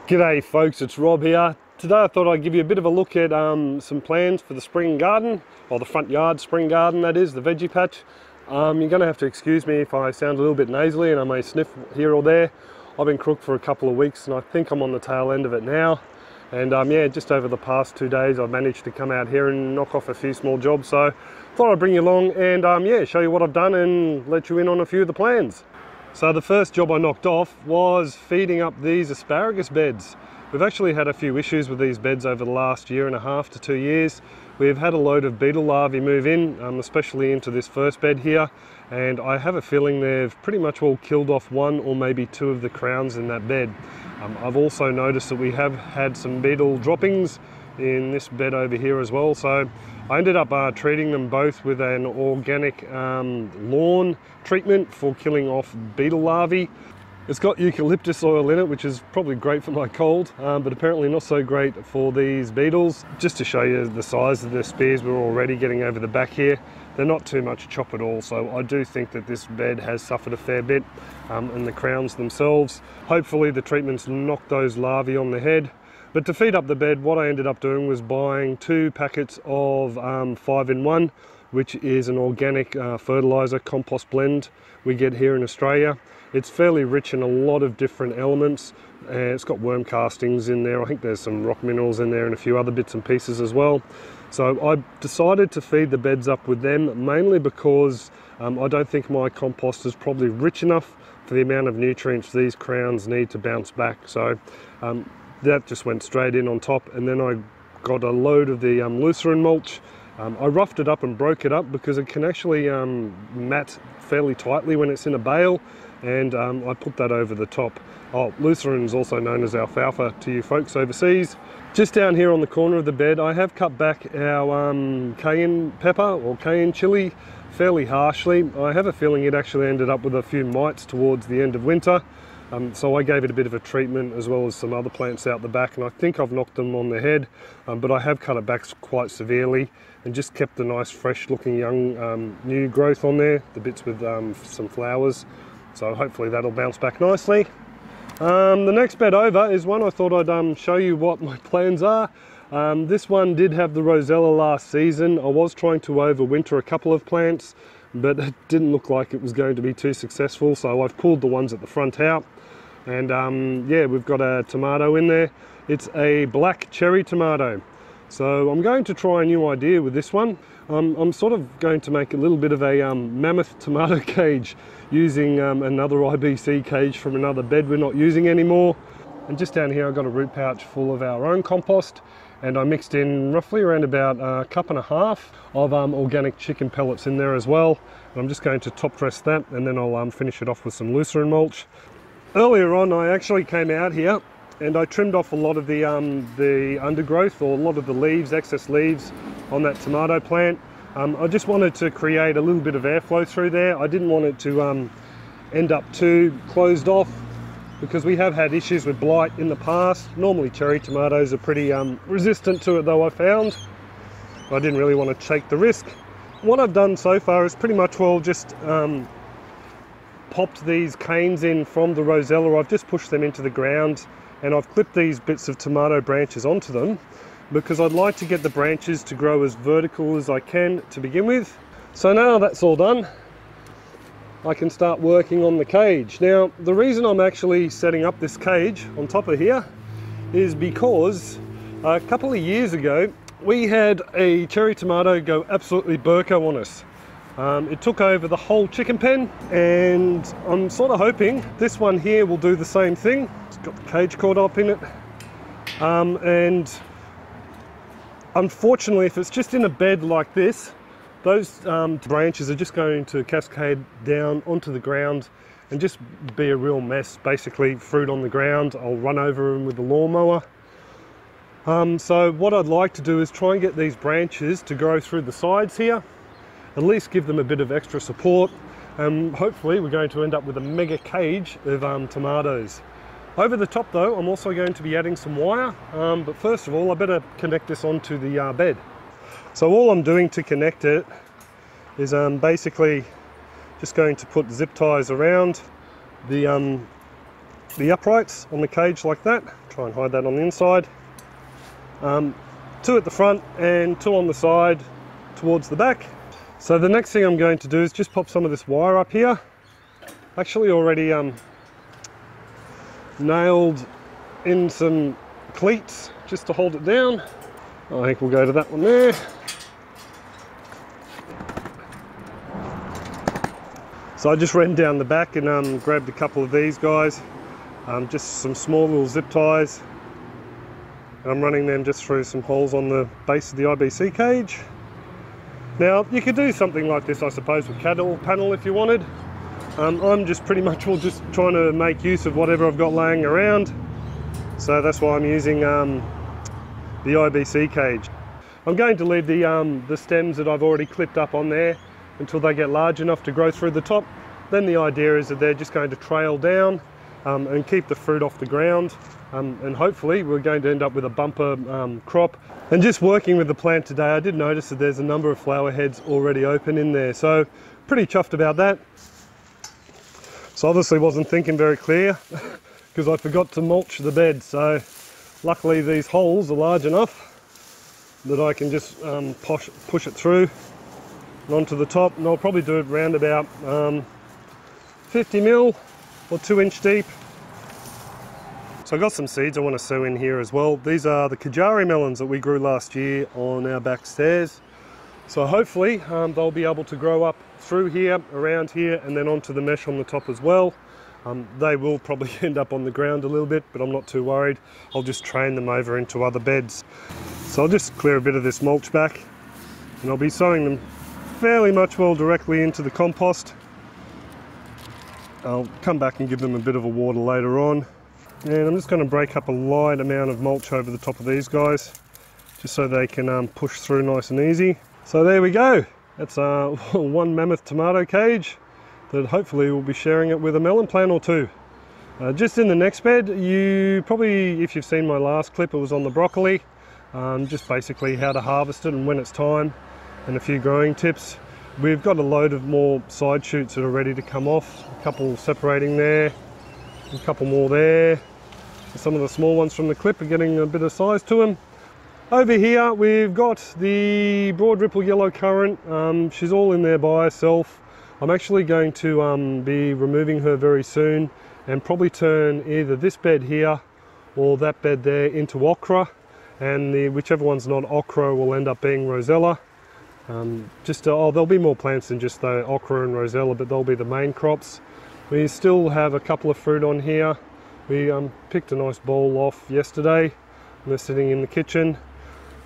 G'day folks, it's Rob here. Today I thought I'd give you a bit of a look at some plans for the spring garden, or the front yard spring garden that is, the veggie patch. You're going to have to excuse me if I sound a little bit nasally and I may sniff here or there. I've been crook for a couple of weeks and I think I'm on the tail end of it now. And yeah, just over the past 2 days I've managed to come out here and knock off a few small jobs. So thought I'd bring you along and yeah, show you what I've done and let you in on a few of the plans. So the first job I knocked off was feeding up these asparagus beds. We've actually had a few issues with these beds over the last 1.5 to 2 years. We've had a load of beetle larvae move in, especially into this first bed here, and I have a feeling they've pretty much all killed off 1 or maybe 2 of the crowns in that bed. I've also noticed that we have had some beetle droppings in this bed over here as well, so I ended up treating them both with an organic lawn treatment for killing off beetle larvae. It's got eucalyptus oil in it, which is probably great for my cold, but apparently not so great for these beetles. Just to show you the size of the spears we're already getting over the back here, they're not too much chop at all, so I do think that this bed has suffered a fair bit, and the crowns themselves. Hopefully the treatments knocked those larvae on the head. But to feed up the bed, what I ended up doing was buying 2 packets of 5-in-1, which is an organic fertiliser compost blend we get here in Australia. It's fairly rich in a lot of different elements. It's got worm castings in there. I think there's some rock minerals in there and a few other bits and pieces as well. So I decided to feed the beds up with them, mainly because I don't think my compost is probably rich enough for the amount of nutrients these crowns need to bounce back. So that just went straight in on top, and then I got a load of the lucerne mulch. I roughed it up and broke it up because it can actually mat fairly tightly when it's in a bale, and I put that over the top. Oh, lucerne is also known as alfalfa to you folks overseas. Just down here on the corner of the bed, I have cut back our cayenne pepper or cayenne chili fairly harshly. I have a feeling it actually ended up with a few mites towards the end of winter. So I gave it a bit of a treatment as well as some other plants out the back, and I think I've knocked them on the head, but I have cut it back quite severely and just kept the nice fresh looking young new growth on there, the bits with some flowers. So hopefully that'll bounce back nicely. The next bed over is one I thought I'd show you what my plans are. This one did have the rosella last season. I was trying to overwinter a couple of plants, but it didn't look like it was going to be too successful, so I've pulled the ones at the front out. And yeah, we've got a tomato in there. It's a black cherry tomato. So I'm going to try a new idea with this one. I'm sort of going to make a little bit of a mammoth tomato cage using another IBC cage from another bed we're not using anymore. And just down here I've got a root pouch full of our own compost, and I mixed in roughly around about 1.5 cups of organic chicken pellets in there as well. And I'm just going to top dress that, and then I'll finish it off with some lucerne mulch. Earlier on I actually came out here and I trimmed off a lot of the undergrowth, or a lot of the leaves, excess leaves on that tomato plant. I just wanted to create a little bit of airflow through there. I didn't want it to end up too closed off, because we have had issues with blight in the past. Normally cherry tomatoes are pretty resistant to it though, I found. I didn't really want to take the risk. What I've done so far is pretty much, well, just popped these canes in from the rosella. I've just pushed them into the ground, and I've clipped these bits of tomato branches onto them because I'd like to get the branches to grow as vertical as I can to begin with. So now that's all done, I can start working on the cage. Now, the reason I'm actually setting up this cage on top of here is because a couple of years ago we had a cherry tomato go absolutely burko on us. It took over the whole chicken pen, and I'm sort of hoping this one here will do the same thing. It's got the cage caught up in it, and unfortunately if it's just in a bed like this, those branches are just going to cascade down onto the ground and just be a real mess. Basically fruit on the ground, I'll run over them with the lawnmower. So what I'd like to do is try and get these branches to grow through the sides here, at least give them a bit of extra support, and hopefully we're going to end up with a mega cage of tomatoes. Over the top though, I'm also going to be adding some wire, but first of all I better connect this onto the bed. So all I'm doing to connect it is basically just going to put zip ties around the the uprights on the cage like that. Try and hide that on the inside. 2 at the front and 2 on the side towards the back. So the next thing I'm going to do is just pop some of this wire up here. Actually already nailed in some cleats just to hold it down. I think we'll go to that one there. So I just ran down the back and grabbed a couple of these guys, just some small little zip ties. And I'm running them just through some holes on the base of the IBC cage. Now you could do something like this, I suppose, with cattle panel if you wanted. I'm just pretty much just trying to make use of whatever I've got laying around. So that's why I'm using the IBC cage. I'm going to leave the stems that I've already clipped up on there until they get large enough to grow through the top. Then the idea is that they're just going to trail down and keep the fruit off the ground. And hopefully we're going to end up with a bumper crop. And just working with the plant today, I did notice that there's a number of flower heads already open in there. So pretty chuffed about that. So obviously wasn't thinking very clear because I forgot to mulch the bed. So luckily these holes are large enough that I can just push it through and onto the top. And I'll probably do it round about 50 mil or 2 inch deep. So I've got some seeds I want to sow in here as well. These are the Kajari melons that we grew last year on our back stairs. So hopefully they'll be able to grow up through here, around here, and then onto the mesh on the top as well. They will probably end up on the ground a little bit, but I'm not too worried. I'll just train them over into other beds. So I'll just clear a bit of this mulch back, and I'll be sowing them fairly much well directly into the compost. I'll come back and give them a bit of a water later on. And I'm just going to break up a light amount of mulch over the top of these guys, just so they can push through nice and easy. So there we go. That's one mammoth tomato cage that hopefully we'll be sharing it with a melon plant or 2. Just in the next bed, you probably, if you've seen my last clip, it was on the broccoli. Just basically how to harvest it and when it's time, and a few growing tips. We've got a load of more side shoots that are ready to come off. A couple separating there, a couple more there. Some of the small ones from the clip are getting a bit of size to them. Over here we've got the broad ripple yellow currant. She's all in there by herself. I'm actually going to be removing her very soon and probably turn either this bed here or that bed there into okra, and whichever one's not okra will end up being rosella. There'll be more plants than just the okra and rosella, but they'll be the main crops. We still have a couple of fruit on here. We picked a nice bowl off yesterday, and they're sitting in the kitchen.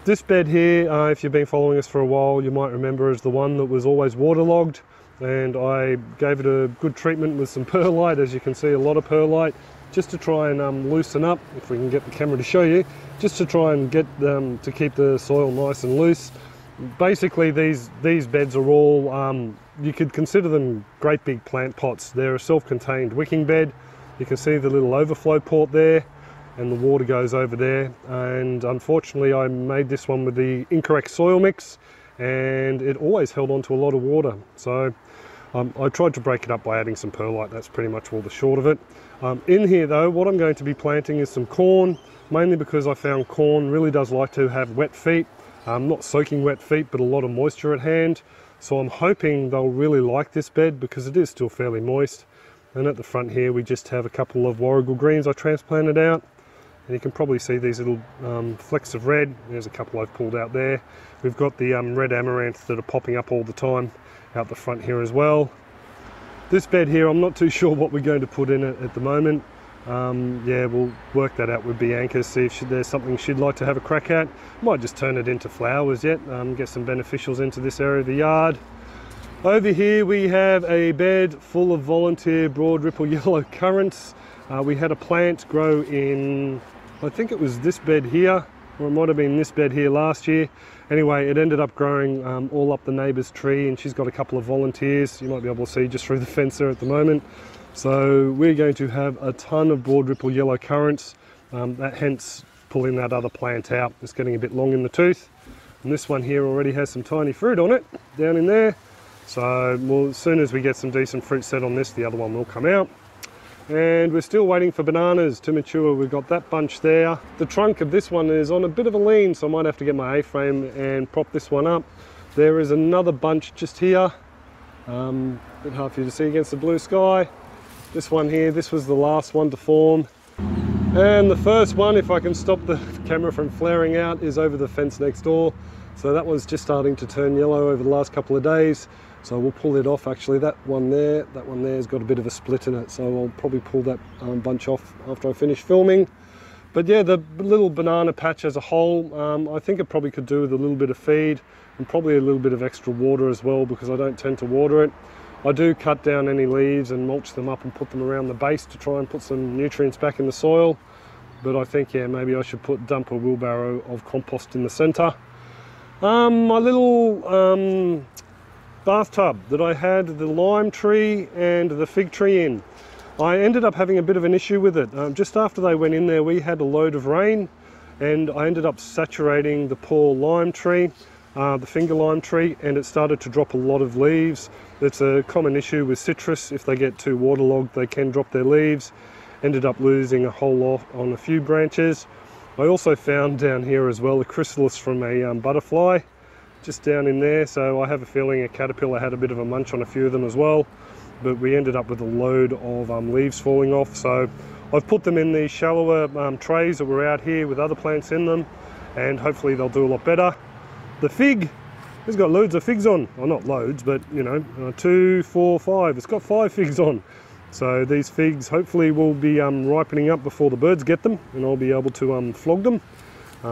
This bed here, if you've been following us for a while, you might remember is the one that was always waterlogged, and I gave it a good treatment with some perlite. As you can see, a lot of perlite, just to try and loosen up, if we can get the camera to show you, just to try and get them to keep the soil nice and loose. Basically these beds are all, you could consider them great big plant pots. They're a self-contained wicking bed. You can see the little overflow port there, and the water goes over there. And unfortunately I made this one with the incorrect soil mix, and it always held on to a lot of water. So I tried to break it up by adding some perlite. That's pretty much all the short of it. In here though, what I'm going to be planting is some corn, mainly because I found corn really does like to have wet feet. Not soaking wet feet, but a lot of moisture at hand. So I'm hoping they'll really like this bed because it is still fairly moist. And at the front here we just have a couple of warrigal greens I transplanted out, and you can probably see these little flecks of red. There's a couple I've pulled out there. We've got the red amaranth that are popping up all the time out the front here as well. This bed here, I'm not too sure what we're going to put in it at the moment. Yeah, we'll work that out with Bianca, see if there's something she'd like to have a crack at. Might just turn it into flowers yet, get some beneficials into this area of the yard. Over here we have a bed full of volunteer broad ripple yellow currants. We had a plant grow in, I think it was this bed here, or it might have been this bed here last year. Anyway, it ended up growing all up the neighbour's tree, and she's got a couple of volunteers. You might be able to see just through the fence there at the moment. So we're going to have a ton of broad ripple yellow currants, hence pulling that other plant out. It's getting a bit long in the tooth. And this one here already has some tiny fruit on it, down in there. So as soon as we get some decent fruit set on this, the other one will come out. and we're still waiting for bananas to mature. We've got that bunch there. The trunk of this one is on a bit of a lean, so I might have to get my A-frame and prop this one up. There is another bunch just here, a bit hard for you to see against the blue sky. This one here, this was the last one to form. And the first one, if I can stop the camera from flaring out, is over the fence next door. So that one's just starting to turn yellow over the last couple of days. So we'll pull it off. Actually, that one there's got a bit of a split in it. So I'll probably pull that bunch off after I finish filming. But yeah, the little banana patch as a whole, I think it probably could do with a little bit of feed and probably a little bit of extra water as well, because I don't tend to water it. I do cut down any leaves and mulch them up and put them around the base to try and put some nutrients back in the soil. But I think, yeah, maybe I should dump a wheelbarrow of compost in the centre. My little bathtub that I had the lime tree and the fig tree in, I ended up having a bit of an issue with it. Just after they went in there, we had a load of rain, and I ended up saturating the poor lime tree, the finger lime tree, and it started to drop a lot of leaves. It's a common issue with citrus. If they get too waterlogged, they can drop their leaves. Ended up losing a whole lot on a few branches. I also found down here as well a chrysalis from a butterfly just down in there, so I have a feeling a caterpillar had a bit of a munch on a few of them as well. But we ended up with a load of leaves falling off, so I've put them in these shallower trays that were out here with other plants in them, and hopefully they'll do a lot better. The fig, it's got loads of figs on. Well, not loads, but you know, 2, 4, 5. It's got 5 figs on. So these figs hopefully will be ripening up before the birds get them, and I'll be able to flog them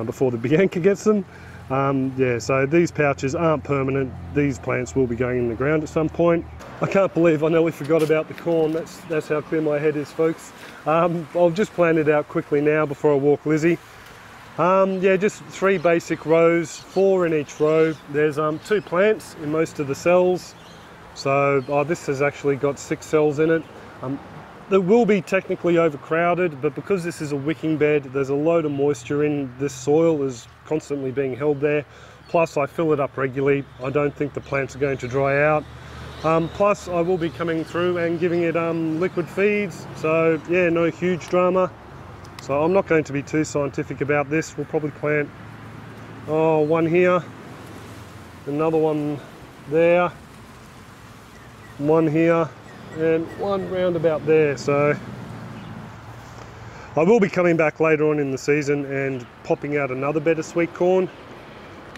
before the Bianca gets them. Yeah, so these pouches aren't permanent. These plants will be going in the ground at some point. I can't believe I nearly forgot about the corn. That's how clear my head is, folks. I'll just plan it out quickly now before I walk Lizzie. Yeah, just 3 basic rows, 4 in each row. There's 2 plants in most of the cells. So this has actually got 6 cells in it. They will be technically overcrowded, but because this is a wicking bed, there's a load of moisture in this soil is constantly being held there. Plus I fill it up regularly. I don't think the plants are going to dry out. Plus I will be coming through and giving it liquid feeds. So yeah, no huge drama. So I'm not going to be too scientific about this. We'll probably plant, one here, another one there, one here, and one round about there. So I will be coming back later on in the season and popping out another bed of sweet corn.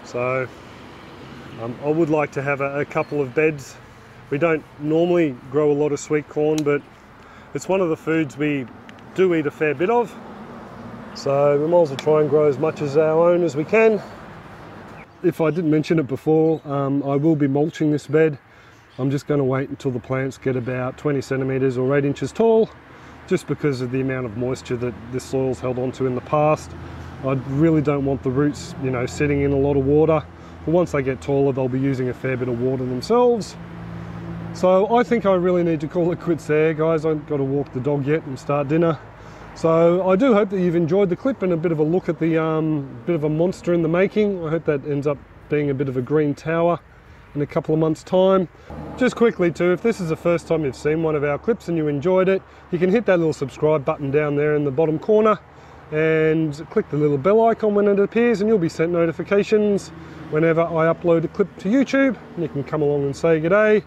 So I would like to have a couple of beds. We don't normally grow a lot of sweet corn, but it's one of the foods we do eat a fair bit of. So we might as well try and grow as much as our own as we can. If I didn't mention it before, I will be mulching this bed. I'm just going to wait until the plants get about 20 centimetres or 8 inches tall, just because of the amount of moisture that this soil's held onto in the past. I really don't want the roots, you know, sitting in a lot of water. But once they get taller, they'll be using a fair bit of water themselves. So I think I really need to call it quits there, guys. I've got to walk the dog yet and start dinner. So I do hope that you've enjoyed the clip and a bit of a look at the bit of a monster in the making. I hope that ends up being a bit of a green tower in a couple of months' time. Just quickly too, if this is the first time you've seen one of our clips and you enjoyed it, you can hit that little subscribe button down there in the bottom corner and click the little bell icon when it appears, and you'll be sent notifications whenever I upload a clip to YouTube. And you can come along and say g'day.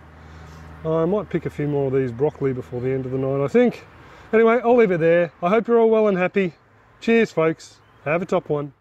I might pick a few more of these broccoli before the end of the night, I think. Anyway, I'll leave it there. I hope you're all well and happy. Cheers, folks. Have a top one.